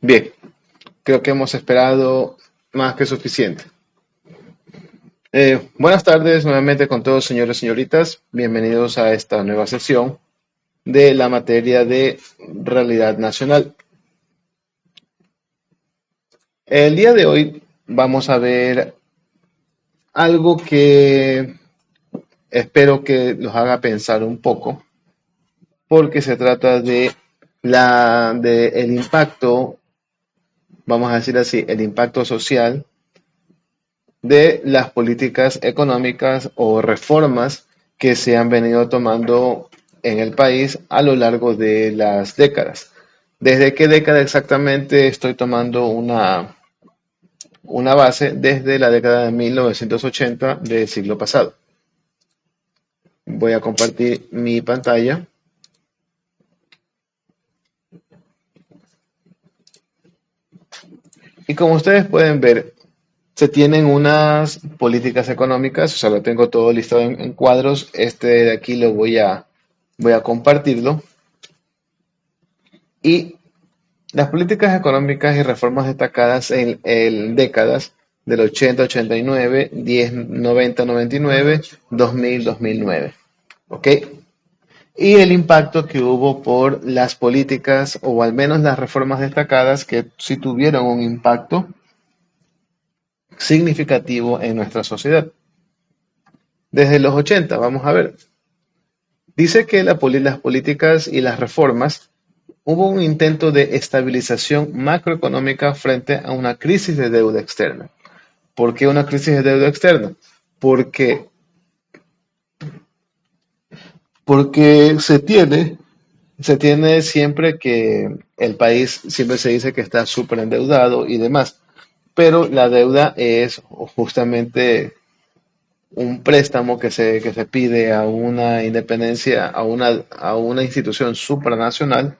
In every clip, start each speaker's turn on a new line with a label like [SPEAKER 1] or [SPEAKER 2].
[SPEAKER 1] Bien, creo que hemos esperado más que suficiente. Buenas tardes nuevamente con todos, señores y señoritas. Bienvenidos a esta nueva sesión de la materia de realidad nacional. El día de hoy vamos a ver algo que espero que los haga pensar un poco, porque se trata de el impacto, vamos a decir así, el impacto social de las políticas económicas o reformas que se han venido tomando en el país a lo largo de las décadas. ¿Desde qué década exactamente estoy tomando una base? Desde la década de 1980 del siglo pasado. Voy a compartir mi pantalla. Y como ustedes pueden ver, se tienen unas políticas económicas, o sea, lo tengo todo listado en cuadros. Este de aquí lo voy a compartirlo. Y las políticas económicas y reformas destacadas en décadas del 80, 89, 10, 90, 99, 2000, 2009. ¿Ok? Y el impacto que hubo por las políticas o al menos las reformas destacadas que sí tuvieron un impacto significativo en nuestra sociedad. Desde los 80, vamos a ver. Dice que las políticas y las reformas hubo un intento de estabilización macroeconómica frente a una crisis de deuda externa. ¿Por qué una crisis de deuda externa? Porque, porque se tiene siempre que el país siempre se dice que está súper endeudado y demás, pero la deuda es justamente un préstamo que se pide a una independencia, a una institución supranacional,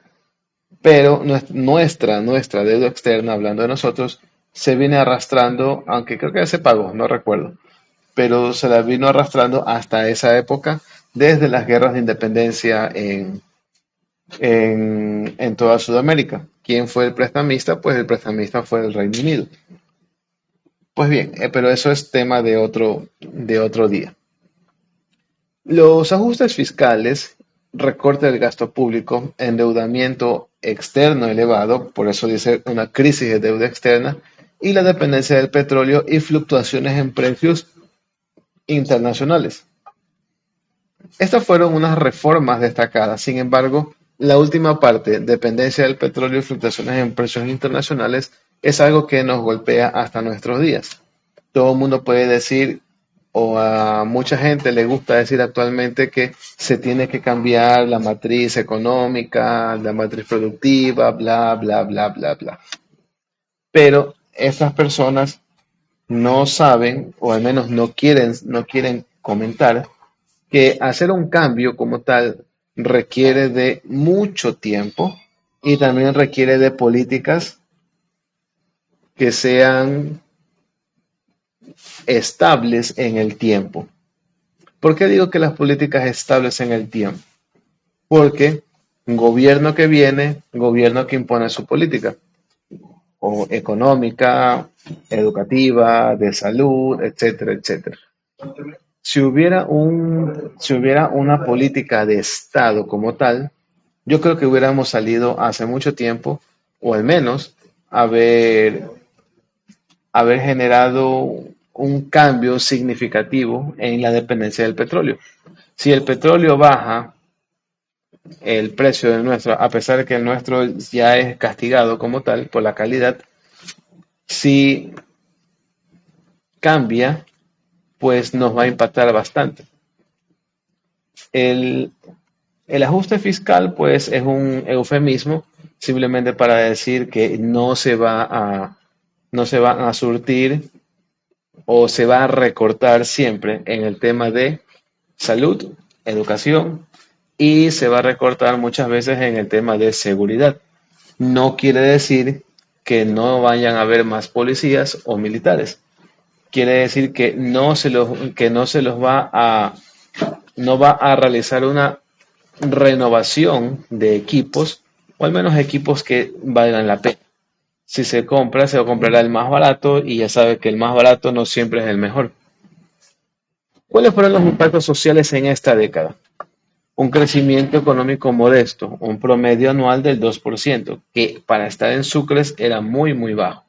[SPEAKER 1] pero nuestra deuda externa, hablando de nosotros, se viene arrastrando, aunque creo que ya se pagó, no recuerdo, pero se la vino arrastrando hasta esa época, desde las guerras de independencia en toda Sudamérica. ¿Quién fue el prestamista? Pues el prestamista fue el Reino Unido. Pues bien, pero eso es tema de otro día. Los ajustes fiscales, recorte del gasto público, endeudamiento externo elevado, por eso dice una crisis de deuda externa, y la dependencia del petróleo y fluctuaciones en precios internacionales. Estas fueron unas reformas destacadas. Sin embargo, la última parte, dependencia del petróleo y fluctuaciones en precios internacionales, es algo que nos golpea hasta nuestros días. Todo el mundo puede decir, o a mucha gente le gusta decir actualmente, que se tiene que cambiar la matriz económica, la matriz productiva, bla, bla, bla, bla, bla. Pero estas personas no saben, o al menos no quieren comentar, que hacer un cambio como tal requiere de mucho tiempo y también requiere de políticas que sean estables en el tiempo. ¿Por qué digo que las políticas estables en el tiempo? Porque un gobierno que viene, gobierno que impone su política, o económica, educativa, de salud, etcétera, etcétera. Si hubiera una política de Estado como tal, yo creo que hubiéramos salido hace mucho tiempo, o al menos haber, haber generado un cambio significativo en la dependencia del petróleo. Si el petróleo baja, el precio del nuestro, a pesar de que el nuestro ya es castigado como tal por la calidad, si cambia, pues nos va a impactar bastante. El, el ajuste fiscal, pues, es un eufemismo simplemente para decir que no se va a surtir o se va a recortar siempre en el tema de salud, educación y se va a recortar muchas veces en el tema de seguridad. No quiere decir que no vayan a haber más policías o militares. Quiere decir que no se los va a, no va a realizar una renovación de equipos, o al menos equipos que valgan la pena. Si se compra, se comprará el más barato y ya sabe que el más barato no siempre es el mejor. ¿Cuáles fueron los impactos sociales en esta década? Un crecimiento económico modesto, un promedio anual del 2%, que para estar en Sucres era muy, muy bajo.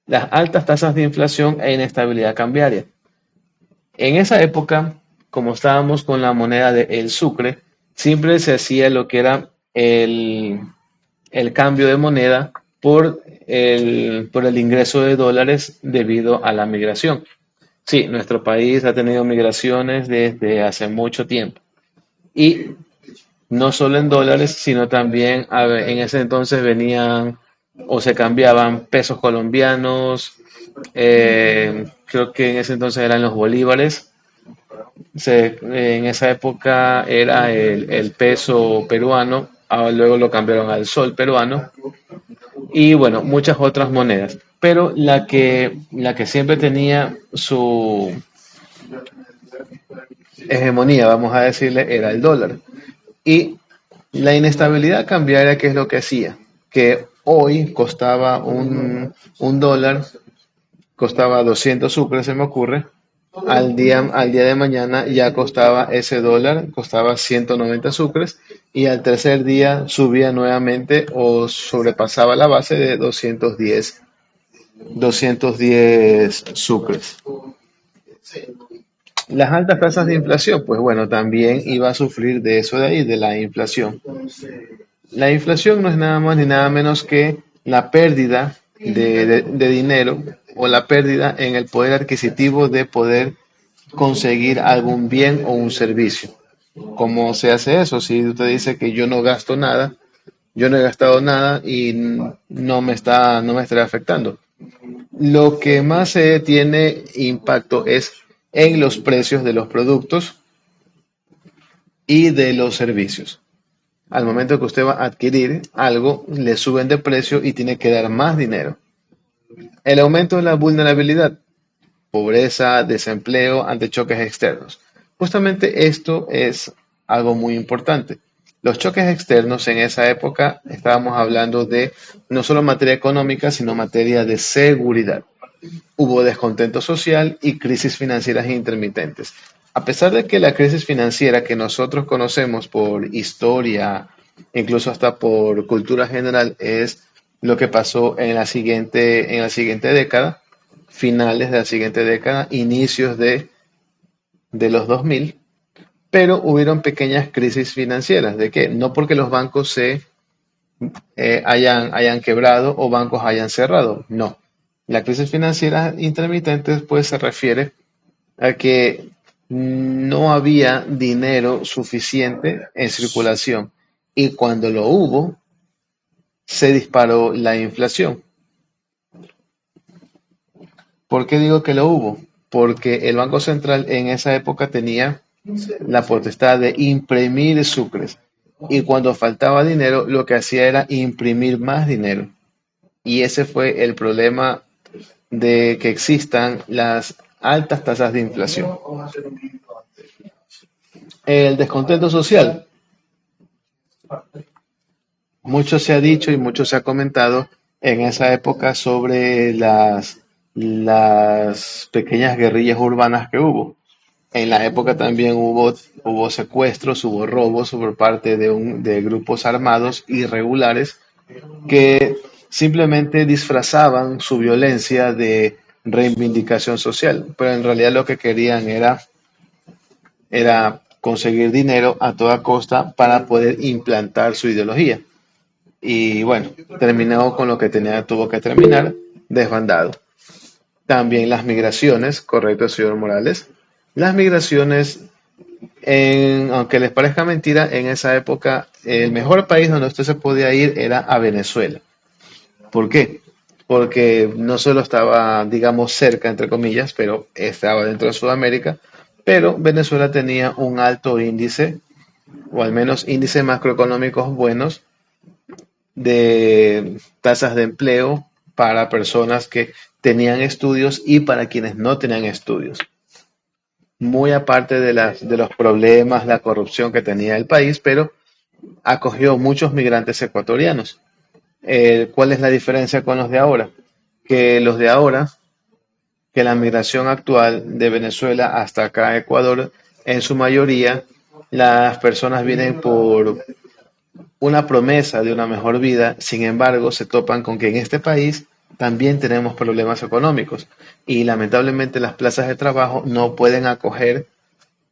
[SPEAKER 1] Las altas tasas de inflación e inestabilidad cambiaria. En esa época, como estábamos con la moneda de el Sucre, siempre se hacía lo que era el cambio de moneda por el ingreso de dólares debido a la migración. Sí, nuestro país ha tenido migraciones desde hace mucho tiempo. Y no solo en dólares, sino también en ese entonces venían o se cambiaban pesos colombianos, creo que en ese entonces eran los bolívares, en esa época era el peso peruano, luego lo cambiaron al sol peruano y bueno, muchas otras monedas. Pero la que siempre tenía su hegemonía, vamos a decirle, era el dólar. Y la inestabilidad cambiaria, ¿qué es lo que hacía? Que hoy costaba un dólar, costaba 200 sucres, se me ocurre. Al día de mañana ya costaba ese dólar, costaba 190 sucres y al tercer día subía nuevamente o sobrepasaba la base de 210 sucres. Las altas tasas de inflación, pues bueno, también iba a sufrir de eso de ahí, de la inflación. La inflación no es nada más ni nada menos que la pérdida de dinero o la pérdida en el poder adquisitivo de poder conseguir algún bien o un servicio. ¿Cómo se hace eso? Si usted dice que yo no gasto nada, yo no he gastado nada y no me está afectando. Lo que más tiene impacto es en los precios de los productos y de los servicios. Al momento que usted va a adquirir algo, le suben de precio y tiene que dar más dinero. El aumento de la vulnerabilidad, pobreza, desempleo ante choques externos. Justamente esto es algo muy importante. Los choques externos en esa época estábamos hablando de no solo materia económica, sino materia de seguridad. Hubo descontento social y crisis financieras intermitentes. A pesar de que la crisis financiera que nosotros conocemos por historia, incluso hasta por cultura general, es lo que pasó en la siguiente década, finales de la siguiente década, inicios de los 2000, pero hubieron pequeñas crisis financieras. ¿De qué? No porque los bancos se hayan quebrado o bancos hayan cerrado, no. La crisis financiera intermitente pues se refiere a que no había dinero suficiente en circulación y cuando lo hubo se disparó la inflación. ¿Por qué digo que lo hubo? Porque el Banco Central en esa época tenía la potestad de imprimir sucres y cuando faltaba dinero lo que hacía era imprimir más dinero. Y ese fue el problema de que existan las altas tasas de inflación. El descontento social. Mucho se ha dicho y mucho se ha comentado en esa época sobre las pequeñas guerrillas urbanas que hubo. En la época también hubo secuestros, hubo robos por parte de grupos armados irregulares que simplemente disfrazaban su violencia de reivindicación social, pero en realidad lo que querían era conseguir dinero a toda costa para poder implantar su ideología. Y bueno, terminó con lo que tuvo que terminar, desbandado. También las migraciones, correcto, señor Morales. Las migraciones, aunque les parezca mentira, en esa época el mejor país donde usted se podía ir era a Venezuela. ¿Por qué? Porque no solo estaba, digamos, cerca, entre comillas, pero estaba dentro de Sudamérica, pero Venezuela tenía un alto índice, o al menos índices macroeconómicos buenos, de tasas de empleo para personas que tenían estudios y para quienes no tenían estudios. Muy aparte de los problemas, la corrupción que tenía el país, pero acogió muchos migrantes ecuatorianos. ¿Cuál es la diferencia con los de ahora? Que los de ahora, que la migración actual de Venezuela hasta acá a Ecuador, en su mayoría, las personas vienen por una promesa de una mejor vida, sin embargo, se topan con que en este país también tenemos problemas económicos y lamentablemente las plazas de trabajo no pueden acoger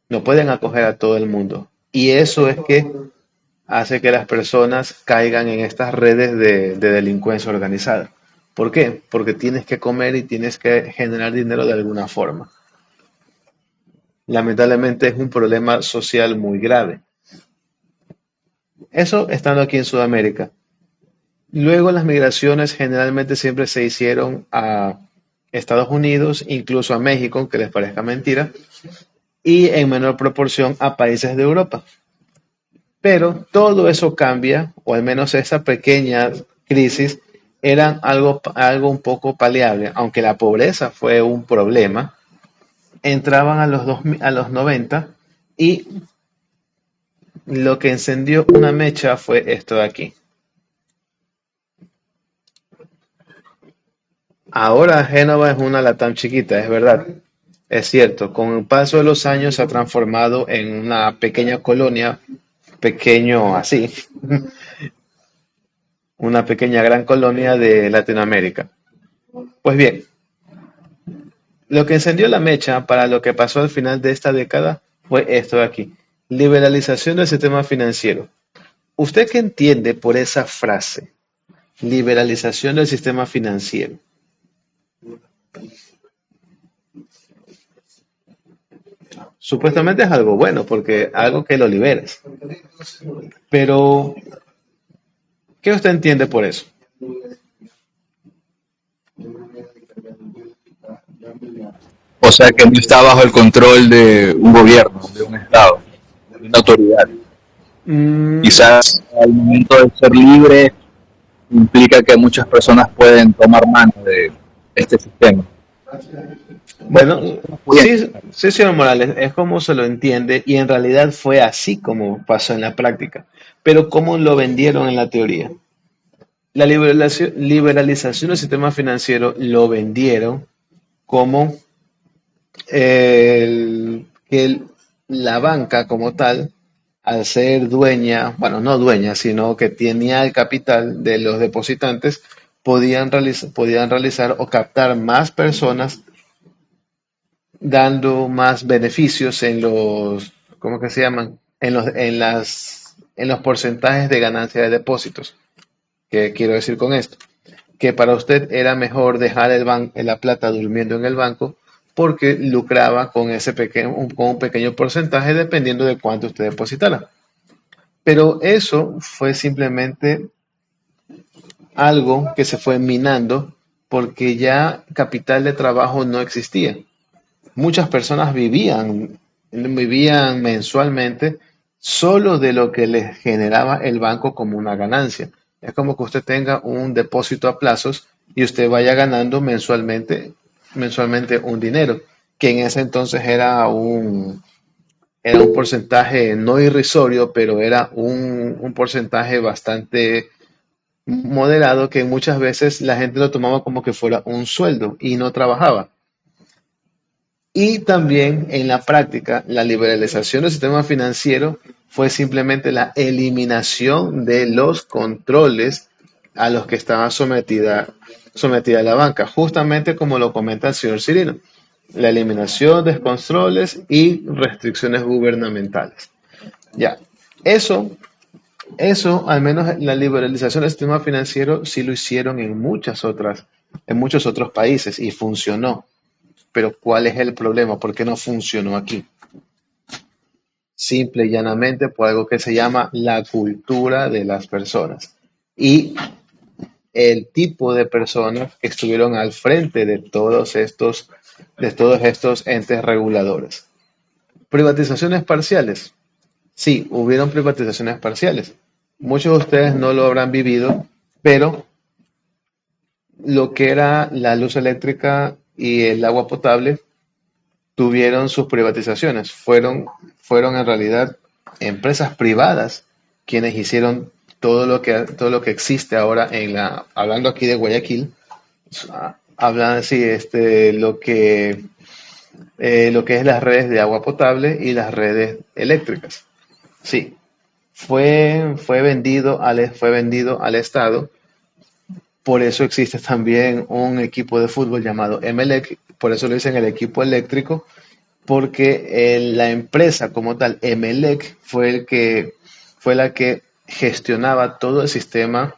[SPEAKER 1] a todo el mundo. Y eso es que hace que las personas caigan en estas redes de delincuencia organizada. ¿Por qué? Porque tienes que comer y tienes que generar dinero de alguna forma. Lamentablemente es un problema social muy grave. Eso estando aquí en Sudamérica. Luego las migraciones generalmente siempre se hicieron a Estados Unidos, incluso a México, aunque les parezca mentira, y en menor proporción a países de Europa. Pero todo eso cambia, o al menos esa pequeña crisis era algo un poco paliable, aunque la pobreza fue un problema. Entraban a los 90 y lo que encendió una mecha fue esto de aquí. Ahora Génova es una Latam chiquita, es verdad. Es cierto, con el paso de los años se ha transformado en una pequeña colonia, pequeño así, una pequeña gran colonia de Latinoamérica. Pues bien, lo que encendió la mecha para lo que pasó al final de esta década fue esto de aquí, liberalización del sistema financiero. ¿Usted qué entiende por esa frase? Liberalización del sistema financiero. Supuestamente es algo bueno, porque algo que lo liberes. Pero, ¿qué usted entiende por eso?
[SPEAKER 2] O sea que no está bajo el control de un gobierno, de un Estado, de una autoridad.
[SPEAKER 1] Mm,
[SPEAKER 2] Quizás al momento de ser libre implica que muchas personas pueden tomar mano de este sistema. Bueno,
[SPEAKER 1] bueno,
[SPEAKER 2] muy bien.
[SPEAKER 1] sí, sí, señor Morales, es como se lo entiende y en realidad fue así como pasó en la práctica. Pero ¿cómo lo vendieron en la teoría? La liberalización del sistema financiero lo vendieron como la banca como tal, al ser dueña, bueno, no dueña, sino que tenía el capital de los depositantes, podían realizar o captar más personas dando más beneficios en los, ¿cómo que se llaman? En los porcentajes de ganancia de depósitos. ¿Qué quiero decir con esto? Que para usted era mejor dejar la plata durmiendo en el banco porque lucraba con un pequeño porcentaje dependiendo de cuánto usted depositara. Pero eso fue simplemente algo que se fue minando porque ya capital de trabajo no existía. Muchas personas vivían mensualmente solo de lo que les generaba el banco como una ganancia. Es como que usted tenga un depósito a plazos y usted vaya ganando mensualmente un dinero, que en ese entonces era un porcentaje no irrisorio, pero era un porcentaje bastante moderado que muchas veces la gente lo tomaba como que fuera un sueldo y no trabajaba. Y también en la práctica, la liberalización del sistema financiero fue simplemente la eliminación de los controles a los que estaba sometida la banca, justamente como lo comenta el señor Cirino, la eliminación de controles y restricciones gubernamentales. Ya, eso, eso, al menos la liberalización del sistema financiero sí lo hicieron en muchos otros países y funcionó. Pero ¿cuál es el problema? ¿Por qué no funcionó aquí? Simple y llanamente por algo que se llama la cultura de las personas y el tipo de personas que estuvieron al frente de todos estos entes reguladores. Privatizaciones parciales. Sí, hubieron privatizaciones parciales. Muchos de ustedes no lo habrán vivido, pero lo que era la luz eléctrica y el agua potable tuvieron sus privatizaciones. Fueron en realidad empresas privadas quienes hicieron todo lo que existe ahora hablando aquí de Guayaquil, hablan así, lo que es las redes de agua potable y las redes eléctricas. Sí, fue vendido al Estado. Por eso existe también un equipo de fútbol llamado Emelec, por eso lo dicen el equipo eléctrico, porque la empresa como tal, Emelec, fue la que gestionaba todo el sistema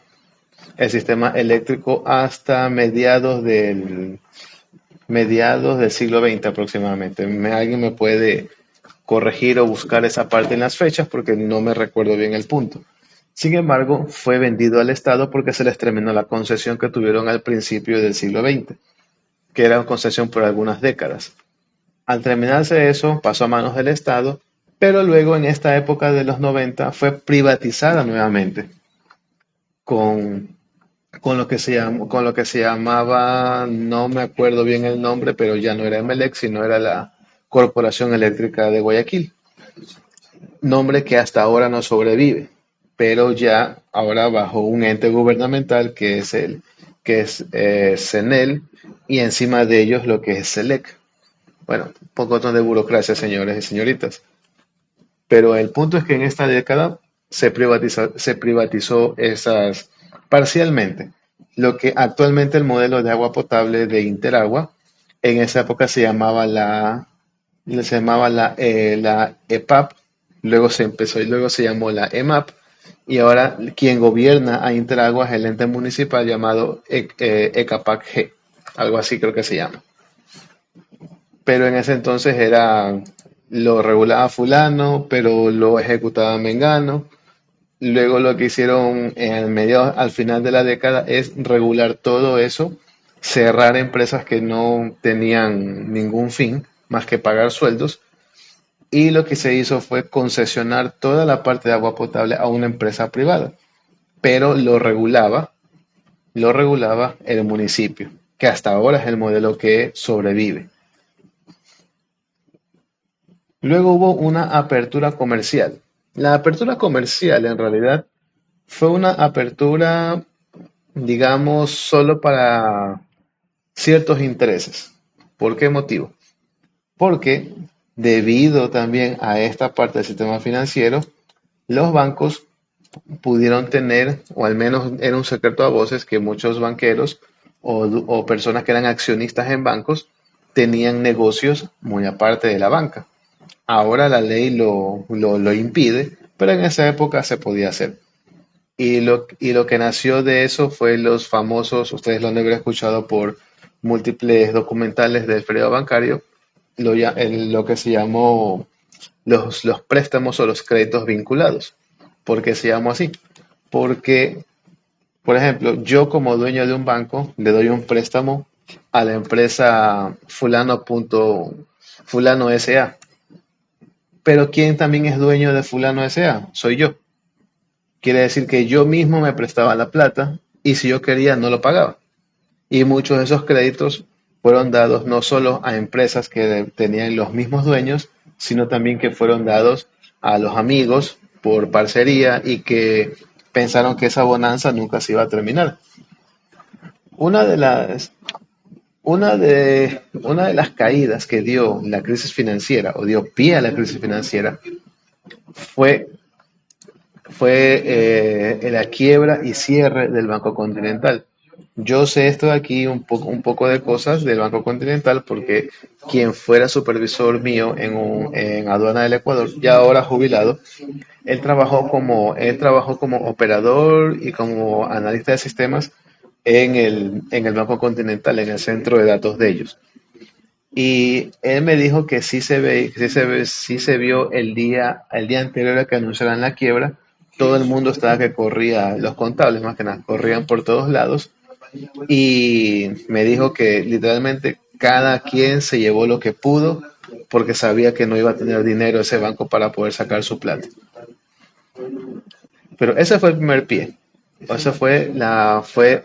[SPEAKER 1] eléctrico hasta mediados del siglo XX aproximadamente. Alguien me puede corregir o buscar esa parte en las fechas porque no me recuerdo bien el punto. Sin embargo, fue vendido al Estado porque se les terminó la concesión que tuvieron al principio del siglo XX, que era una concesión por algunas décadas. Al terminarse eso, pasó a manos del Estado, pero luego en esta época de los 90 fue privatizada nuevamente con, con lo que se llamaba, no me acuerdo bien el nombre, pero ya no era Emelec, sino era la Corporación Eléctrica de Guayaquil, nombre que hasta ahora no sobrevive, pero ya ahora bajo un ente gubernamental que es CENEL, y encima de ellos lo que es SELEC. Bueno, un poco de burocracia, señores y señoritas. Pero el punto es que en esta década se privatizó esas parcialmente. Lo que actualmente el modelo de agua potable de Interagua, en esa época la EPAP, luego se empezó y luego se llamó la EMAP, y ahora quien gobierna a Interagua es el ente municipal llamado ECAPAC G, algo así creo que se llama. Pero en ese entonces lo regulaba fulano, pero lo ejecutaba mengano. Luego lo que hicieron al final de la década es regular todo eso, cerrar empresas que no tenían ningún fin más que pagar sueldos, y lo que se hizo fue concesionar toda la parte de agua potable a una empresa privada, pero lo regulaba el municipio, que hasta ahora es el modelo que sobrevive. Luego hubo una apertura comercial. La apertura comercial en realidad fue una apertura, digamos, solo para ciertos intereses. ¿Por qué motivo? Porque debido también a esta parte del sistema financiero, los bancos pudieron tener, o al menos era un secreto a voces, que muchos banqueros o personas que eran accionistas en bancos tenían negocios muy aparte de la banca. Ahora la ley lo impide, pero en esa época se podía hacer. Y lo que nació de eso fue los famosos, ustedes lo han de haber escuchado por múltiples documentales del periodo bancario, lo que se llamó los préstamos o los créditos vinculados. ¿Por qué se llamó así? Porque, por ejemplo, yo como dueño de un banco le doy un préstamo a la empresa fulano SA. Pero ¿quién también es dueño de fulano SA? Soy yo. Quiere decir que yo mismo me prestaba la plata y si yo quería no lo pagaba. Y muchos de esos créditos fueron dados no solo a empresas que tenían los mismos dueños, sino también que fueron dados a los amigos por parcería y que pensaron que esa bonanza nunca se iba a terminar. Una de las, una de las caídas que dio la crisis financiera o dio pie a la crisis financiera fue la quiebra y cierre del Banco Continental. Yo sé esto de aquí, un poco de cosas del Banco Continental, porque quien fuera supervisor mío en Aduana del Ecuador, ya ahora jubilado, él trabajó como operador y como analista de sistemas en el Banco Continental, en el centro de datos de ellos. Y él me dijo que sí se vio el día anterior a que anunciaran la quiebra. Todo el mundo estaba que corría, los contables más que nada, corrían por todos lados. Y me dijo que literalmente cada quien se llevó lo que pudo porque sabía que no iba a tener dinero ese banco para poder sacar su plata. Pero ese fue el primer pie. Eso fue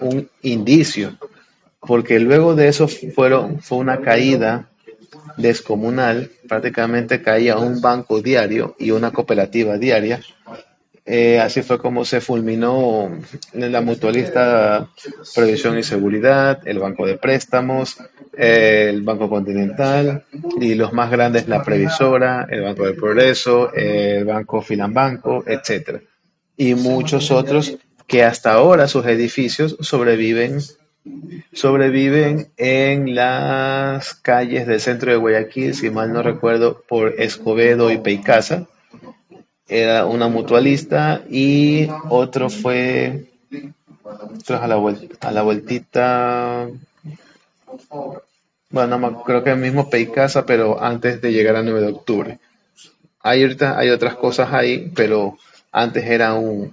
[SPEAKER 1] un indicio, porque luego de eso fue una caída descomunal, prácticamente caía un banco diario y una cooperativa diaria. Así fue como se fulminó la Mutualista Previsión y Seguridad, el Banco de Préstamos, el Banco Continental y los más grandes, la Previsora, el Banco del Progreso, el Banco Filambanco, etcétera. Y muchos otros que hasta ahora sus edificios sobreviven en las calles del centro de Guayaquil, si mal no recuerdo, por Escobedo y Peicasa. Era una mutualista y otro a la vueltita, bueno, creo que el mismo Peicasa, pero antes de llegar a 9 de octubre. Ahorita hay otras cosas ahí, pero antes era un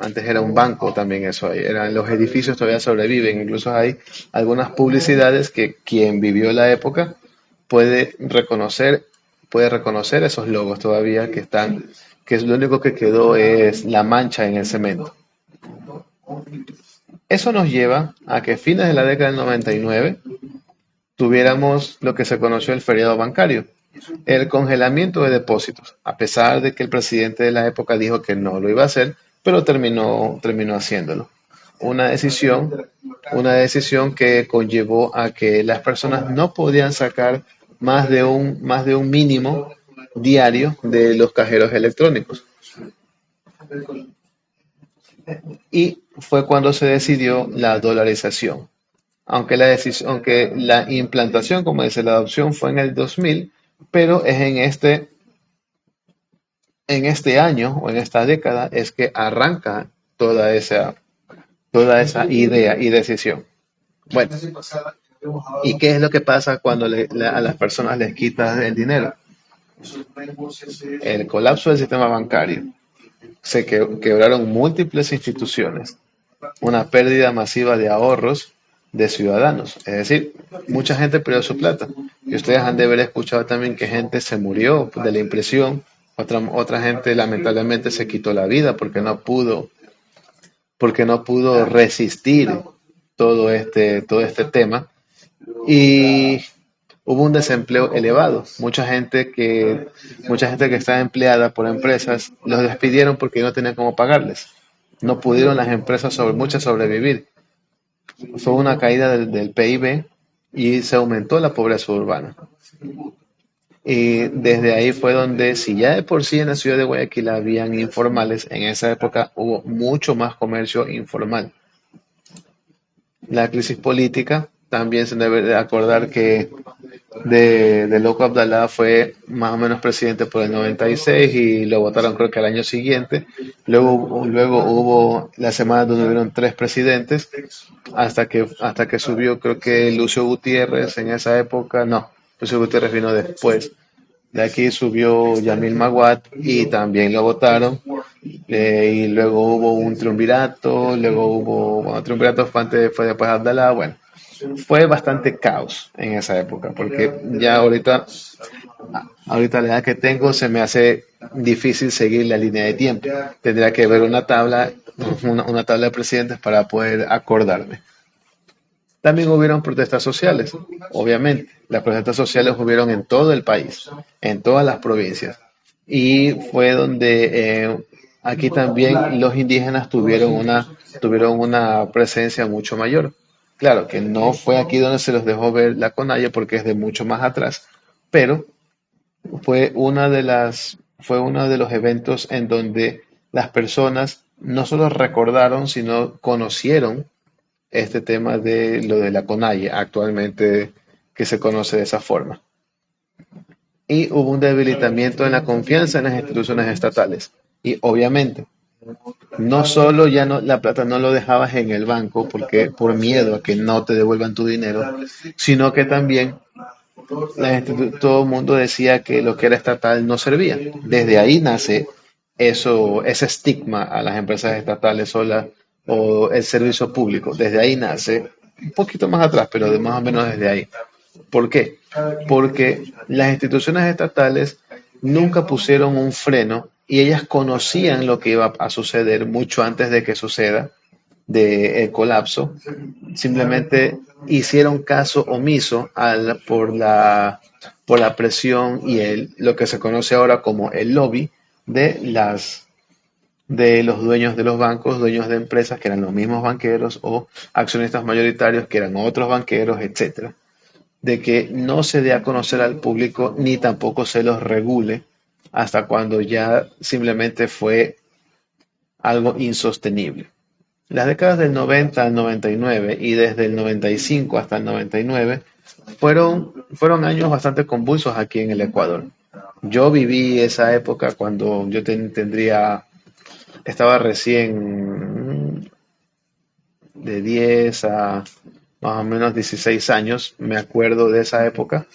[SPEAKER 1] banco también eso ahí. Los edificios todavía sobreviven, incluso hay algunas publicidades que quien vivió la época puede reconocer, puede reconocer esos logos todavía que están, que es lo único que quedó es la mancha en el cemento. Eso nos lleva a que a fines de la década del 99 tuviéramos lo que se conoció el feriado bancario, el congelamiento de depósitos, a pesar de que el presidente de la época dijo que no lo iba a hacer, pero terminó haciéndolo. Una decisión, una decisión que conllevó a que las personas no podían sacar más de un mínimo diario de los cajeros electrónicos. Y fue cuando se decidió la dolarización. Aunque la implantación, como dice, la adopción fue en el 2000, pero es en este año o en esta década es que arranca toda esa idea y decisión. Bueno, ¿y qué es lo que pasa cuando a las personas les quitas el dinero? El colapso del sistema bancario. Quebraron múltiples instituciones, una pérdida masiva de ahorros de ciudadanos. Es decir, mucha gente perdió su plata. Y ustedes han de haber escuchado también que gente se murió de la impresión, otra gente lamentablemente se quitó la vida porque no pudo resistir todo este tema. Y hubo un desempleo elevado. Mucha gente que estaba empleada por empresas, los despidieron porque no tenían cómo pagarles. No pudieron las empresas muchas sobrevivir. Fue una caída del PIB y se aumentó la pobreza urbana. Y desde ahí fue donde, si ya de por sí en la ciudad de Guayaquil habían informales, en esa época hubo mucho más comercio informal. La crisis política, también se debe de acordar que de Loco Abdalá fue más o menos presidente por el 96 y lo votaron creo que al año siguiente. Luego hubo la semana donde hubieron 3 presidentes hasta que subió creo que Lucio Gutiérrez en esa época. No, Lucio Gutiérrez vino después. De aquí subió Yamil Maguad y también lo votaron. Y luego hubo un triunvirato, triunvirato fue después de Abdalá. Bueno, fue bastante caos en esa época, porque ya ahorita la edad que tengo se me hace difícil seguir la línea de tiempo. Tendría que ver una tabla de presidentes para poder acordarme. También hubieron protestas sociales, obviamente. Las protestas sociales hubieron en todo el país, en todas las provincias. Y fue donde aquí también los indígenas tuvieron una presencia mucho mayor. Claro que no fue aquí donde se los dejó ver la Conaya porque es de mucho más atrás, pero fue uno de los eventos en donde las personas no solo recordaron, sino conocieron este tema de lo de la CONAIE, actualmente que se conoce de esa forma. Y hubo un debilitamiento en la confianza en las instituciones estatales. Y obviamente, no solo la plata no lo dejabas en el banco porque por miedo a que no te devuelvan tu dinero, sino que también todo el mundo decía que lo que era estatal no servía. Desde ahí nace ese estigma a las empresas estatales o el servicio público. Desde ahí nace, un poquito más atrás, pero más o menos desde ahí. ¿Por qué? Porque las instituciones estatales nunca pusieron un freno y ellas conocían lo que iba a suceder mucho antes de que suceda del colapso. Simplemente hicieron caso omiso por la presión y lo que se conoce ahora como el lobby de de los dueños de los bancos, dueños de empresas que eran los mismos banqueros o accionistas mayoritarios que eran otros banqueros, etcétera, de que no se dé a conocer al público ni tampoco se los regule hasta cuando ya simplemente fue algo insostenible. Las décadas del 90 al 99 y desde el 95 hasta el 99 fueron años bastante convulsos aquí en el Ecuador. Yo viví esa época cuando yo estaba recién de 10 a más o menos 16 años, me acuerdo de esa época,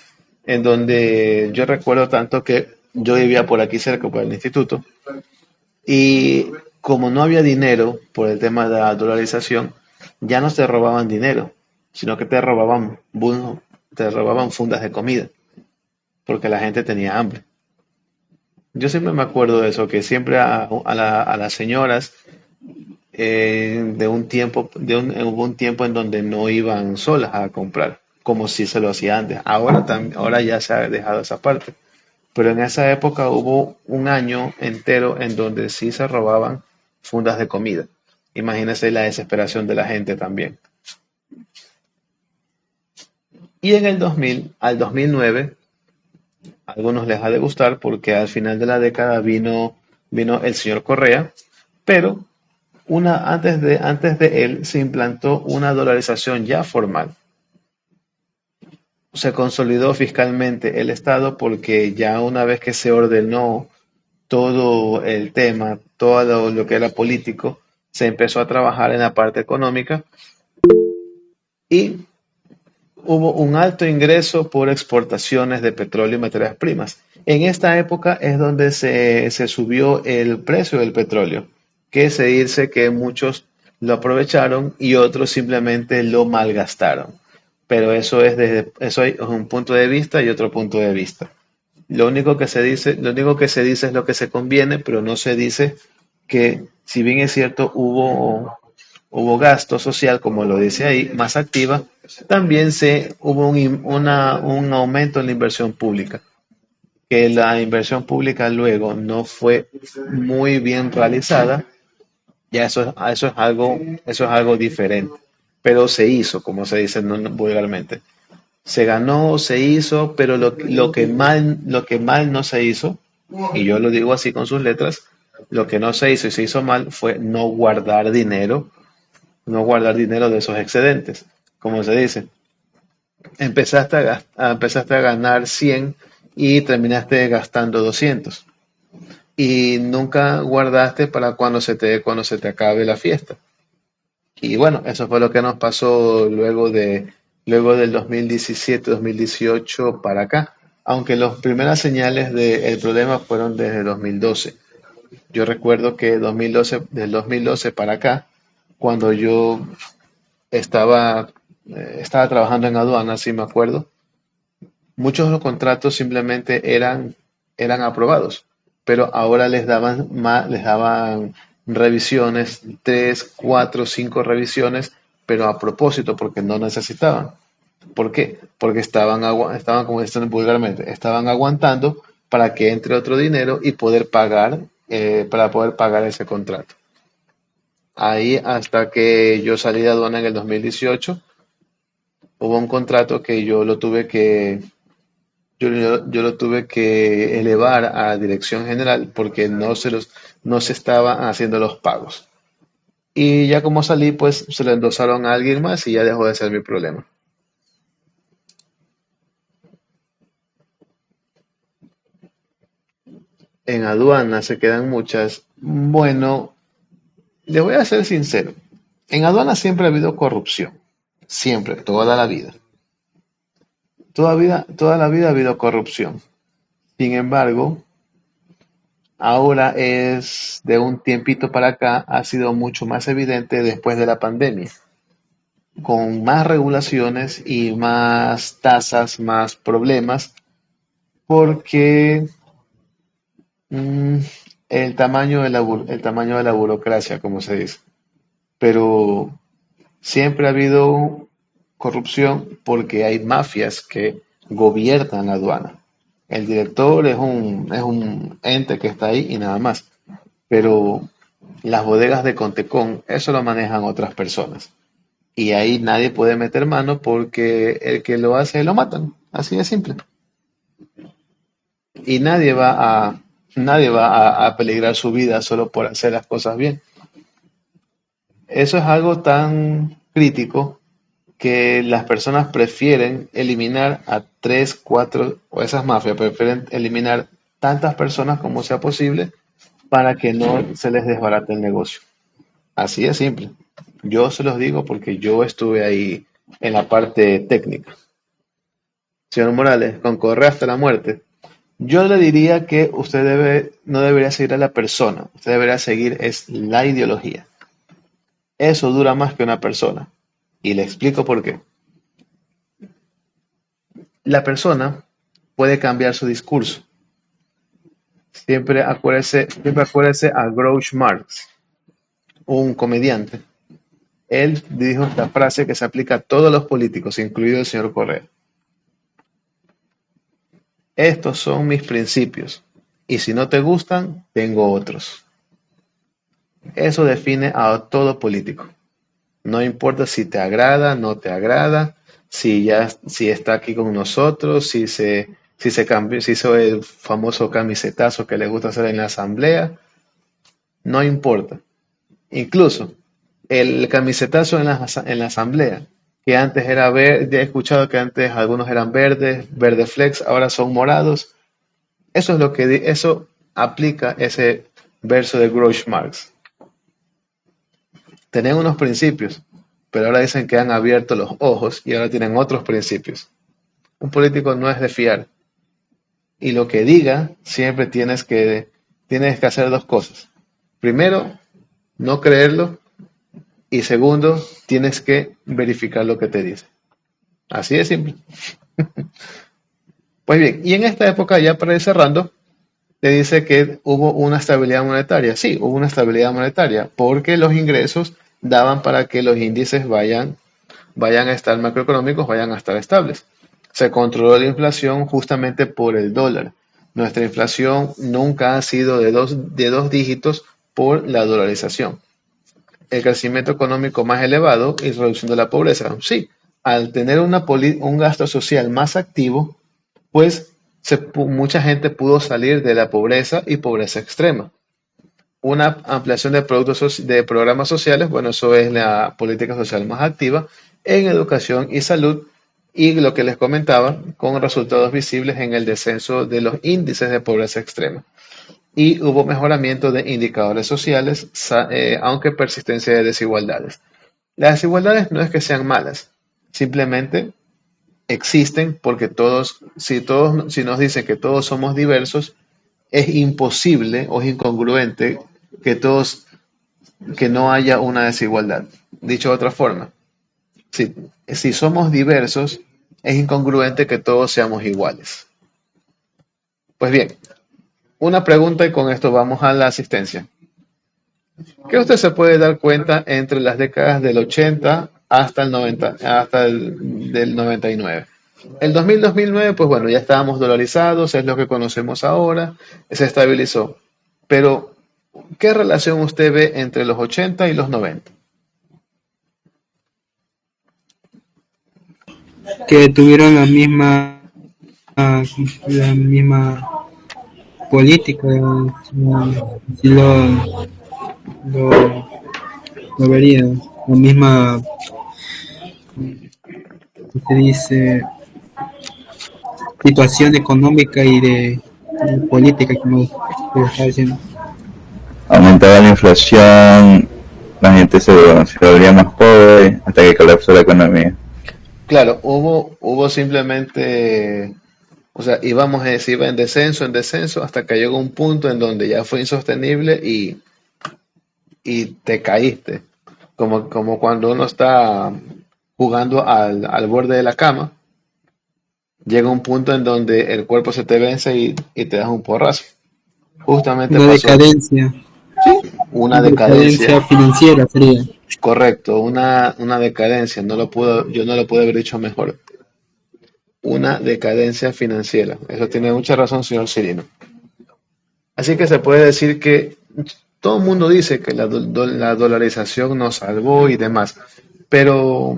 [SPEAKER 1] en donde yo recuerdo tanto que yo vivía por aquí cerca, por el instituto, y como no había dinero por el tema de la dolarización, ya no te robaban dinero, sino que te robaban fundas de comida, porque la gente tenía hambre. Yo siempre me acuerdo de eso, que siempre a las señoras hubo un tiempo en donde no iban solas a comprar, como si se lo hacía antes. Ahora ya se ha dejado esa parte. Pero en esa época hubo un año entero en donde sí se robaban fundas de comida. Imagínense la desesperación de la gente también. Y en el 2000, al 2009, a algunos les ha de gustar porque al final de la década vino el señor Correa, pero antes de él se implantó una dolarización ya formal. Se consolidó fiscalmente el Estado porque ya una vez que se ordenó todo el tema, todo lo que era político, se empezó a trabajar en la parte económica y hubo un alto ingreso por exportaciones de petróleo y materias primas. En esta época es donde se subió el precio del petróleo, que se dice que muchos lo aprovecharon y otros simplemente lo malgastaron. Pero eso es un punto de vista y otro punto de vista. Lo único que se dice es lo que se conviene, pero no se dice que, si bien es cierto, hubo gasto social, como lo dice ahí, más activa, también hubo un aumento en la inversión pública, que la inversión pública luego no fue muy bien realizada, ya eso es algo diferente, pero se hizo, como se dice vulgarmente. Se ganó, se hizo, pero lo que mal no se hizo, y yo lo digo así con sus letras, lo que no se hizo y se hizo mal fue no guardar dinero de esos excedentes, como se dice. Empezaste a ganar 100 y terminaste gastando 200 y nunca guardaste para cuando se te acabe la fiesta. Y bueno, eso fue lo que nos pasó luego del 2017-2018 para acá, aunque las primeras señales del problema fueron desde 2012. Yo recuerdo que del 2012 para acá, cuando yo estaba, estaba trabajando en aduanas, sí me acuerdo, muchos de los contratos simplemente eran aprobados, pero ahora les daban revisiones, 3, 4, 5 revisiones, pero a propósito, porque no necesitaban. ¿Por qué? Porque estaban, como dicen vulgarmente, estaban aguantando para que entre otro dinero y para poder pagar ese contrato. Ahí, hasta que yo salí de aduana en el 2018, hubo un contrato que yo lo tuve que elevar a dirección general porque no se estaban haciendo los pagos. Y ya como salí, pues se lo endosaron a alguien más y ya dejó de ser mi problema. En aduana se quedan muchas. Bueno, le voy a ser sincero. En aduana siempre ha habido corrupción. Siempre, toda la vida. Toda la vida ha habido corrupción. Sin embargo, ahora es de un tiempito para acá, ha sido mucho más evidente después de la pandemia, con más regulaciones y más tasas, más problemas, porque mm, el tamaño de la burocracia, como se dice. Pero siempre ha habido corrupción porque hay mafias que gobiernan la aduana. El director es un ente que está ahí y nada más. Pero Las bodegas de Contecón, eso lo manejan otras personas. Y ahí nadie puede meter mano porque el que lo hace lo matan. Así de simple. Y nadie va a peligrar su vida solo por hacer las cosas bien. Eso es algo tan crítico que las personas prefieren eliminar a tres, cuatro, o esas mafias prefieren eliminar tantas personas como sea posible para que no se les desbarate el negocio. Así de simple. Yo se los digo porque yo estuve ahí en la parte técnica. Señor Morales, con correr hasta la muerte. Yo le diría que no debería seguir a la persona, usted debería seguir es la ideología. Eso dura más que una persona. Y le explico por qué. La persona puede cambiar su discurso. Siempre acuérdese a Groucho Marx, un comediante. Él dijo esta frase que se aplica a todos los políticos, incluido el señor Correa. Estos son mis principios. Y si no te gustan, tengo otros. Eso define a todo político. No importa si te agrada, no te agrada, si está aquí con nosotros, si se cambió, si hizo el famoso camisetazo que le gusta hacer en la asamblea, no importa. Incluso el camisetazo en la asamblea, que antes era verde, he escuchado que antes algunos eran verdes, verde flex, ahora son morados. Eso aplica ese verso de Groucho Marx. Tenían unos principios, pero ahora dicen que han abierto los ojos y ahora tienen otros principios. Un político no es de fiar. Y lo que diga, siempre tienes que hacer dos cosas. Primero, no creerlo. Y segundo, tienes que verificar lo que te dice. Así de simple. Pues bien, y en esta época, ya para ir cerrando, te dice que hubo una estabilidad monetaria. Sí, hubo una estabilidad monetaria porque los ingresos daban para que los índices vayan a estar macroeconómicos, vayan a estar estables. Se controló la inflación justamente por el dólar. Nuestra inflación nunca ha sido de dos dígitos por la dolarización. El crecimiento económico más elevado y reducción de la pobreza. Sí, al tener un gasto social más activo, pues mucha gente pudo salir de la pobreza y pobreza extrema. Una ampliación de programas sociales, bueno, eso es la política social más activa en educación y salud, y lo que les comentaba, con resultados visibles en el descenso de los índices de pobreza extrema. Y hubo mejoramiento de indicadores sociales, aunque persistencia de desigualdades. Las desigualdades no es que sean malas, simplemente existen porque si nos dicen que todos somos diversos, es imposible o es incongruente que no haya una desigualdad. Dicho de otra forma, si somos diversos, es incongruente que todos seamos iguales. Pues bien, una pregunta y con esto vamos a la asistencia. ¿Qué usted se puede dar cuenta entre las décadas del 80 hasta el 90, hasta del 99? El 2009, pues bueno, ya estábamos dolarizados, es lo que conocemos ahora, se estabilizó. Pero, ¿qué relación usted ve entre los 80 y los 90?
[SPEAKER 3] Que tuvieron la misma política, si lo vería, la misma, se dice, situación económica y de política, que está diciendo.
[SPEAKER 2] Aumentaba la inflación, la gente se volvía más pobre hasta que colapsó la economía.
[SPEAKER 1] Claro, hubo simplemente, o sea, se iba en descenso, hasta que llegó un punto en donde ya fue insostenible y te caíste. Como cuando uno está jugando al borde de la cama, llega un punto en donde el cuerpo se te vence y te das un porrazo. Justamente
[SPEAKER 3] Una
[SPEAKER 1] pasó
[SPEAKER 3] decadencia,
[SPEAKER 1] una
[SPEAKER 3] decadencia
[SPEAKER 1] decadencia,
[SPEAKER 3] financiera sería.
[SPEAKER 1] correcto, una decadencia, yo no lo puedo haber dicho mejor. Una decadencia financiera. Eso tiene mucha razón, señor Cirino. Así que se puede decir que Todo el mundo dice que la dolarización nos salvó y demás, pero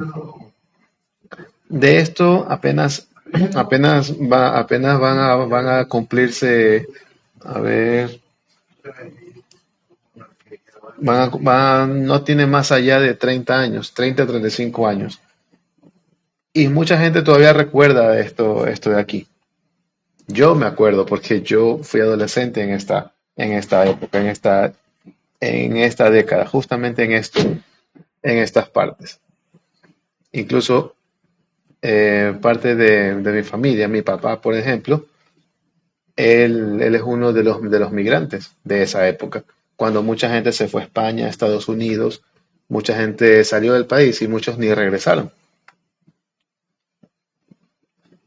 [SPEAKER 1] de esto apenas van a cumplirse, a ver, no tiene más allá de 30 años, 30 a 35 años. Y mucha gente todavía recuerda esto de aquí. Yo me acuerdo porque yo fui adolescente en esta época, en esta década, justamente en estas partes. Incluso parte de mi familia, mi papá, por ejemplo, él es uno de los migrantes de esa época, cuando mucha gente se fue a España, a Estados Unidos, mucha gente salió del país y muchos ni regresaron.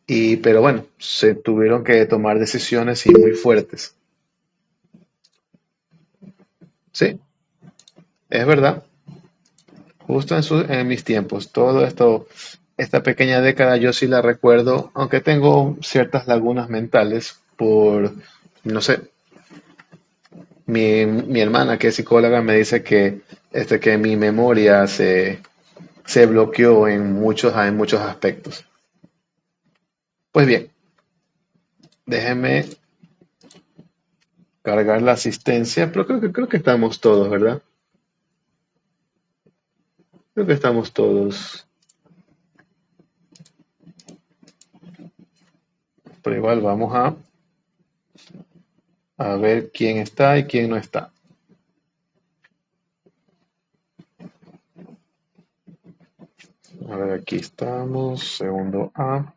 [SPEAKER 1] Pero bueno, se tuvieron que tomar decisiones y muy fuertes. Sí, es verdad. Justo en mis tiempos, todo esto, esta pequeña década yo sí la recuerdo, aunque tengo ciertas lagunas mentales no sé, mi hermana que es psicóloga me dice que mi memoria se bloqueó en muchos aspectos. Pues bien, déjeme cargar la asistencia, pero creo que estamos todos, ¿verdad? Creo que estamos todos. Pero igual vamos a ver quién está y quién no está. A ver, aquí estamos, segundo A.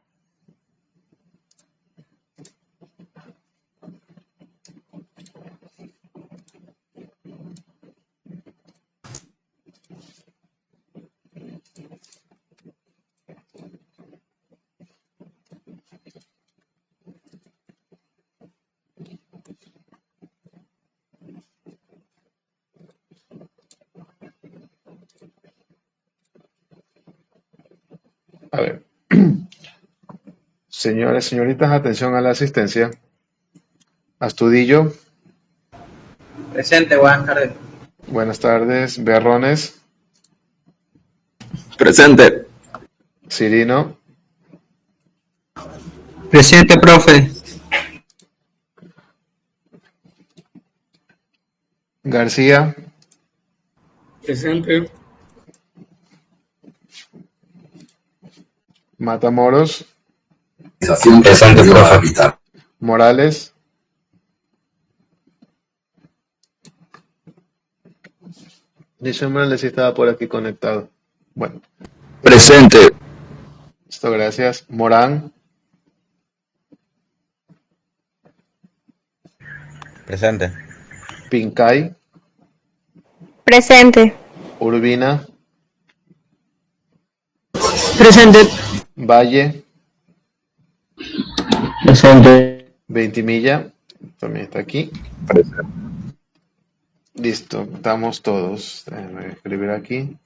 [SPEAKER 1] A ver, señores, señoritas, atención a la asistencia. Astudillo,
[SPEAKER 4] Presente, buenas tardes.
[SPEAKER 1] buenas tardes. Berrones,
[SPEAKER 2] Presente.
[SPEAKER 1] Cirino,
[SPEAKER 3] Presente, profe.
[SPEAKER 1] García,
[SPEAKER 4] Presente.
[SPEAKER 1] Matamoros,
[SPEAKER 5] Presente, profe.
[SPEAKER 1] Morales, dice Morales si estaba por aquí conectado. Bueno,
[SPEAKER 2] Presente.
[SPEAKER 1] listo, gracias. Morán,
[SPEAKER 6] Presente.
[SPEAKER 1] Pincay,
[SPEAKER 7] Presente.
[SPEAKER 1] Urbina,
[SPEAKER 3] Presente.
[SPEAKER 1] Valle,
[SPEAKER 3] Presente.
[SPEAKER 1] Ventimilla, también está aquí.
[SPEAKER 2] Presente.
[SPEAKER 1] Listo, estamos todos. Déjenme escribir aquí.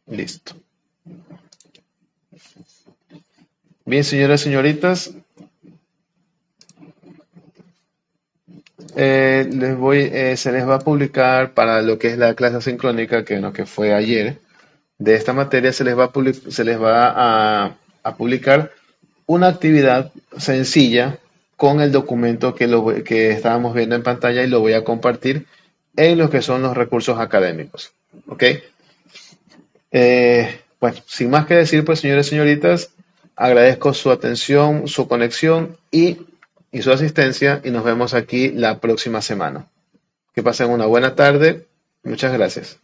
[SPEAKER 1] Listo. Bien, señoras y señoritas, se les va a publicar para lo que es la clase asincrónica que fue ayer. De esta materia se les va a publicar una actividad sencilla con el documento que estábamos viendo en pantalla y lo voy a compartir en lo que son los recursos académicos. ¿Ok? Bueno, sin más que decir, pues señores y señoritas, agradezco su atención, su conexión y su asistencia y nos vemos aquí la próxima semana. Que pasen una buena tarde. Muchas gracias.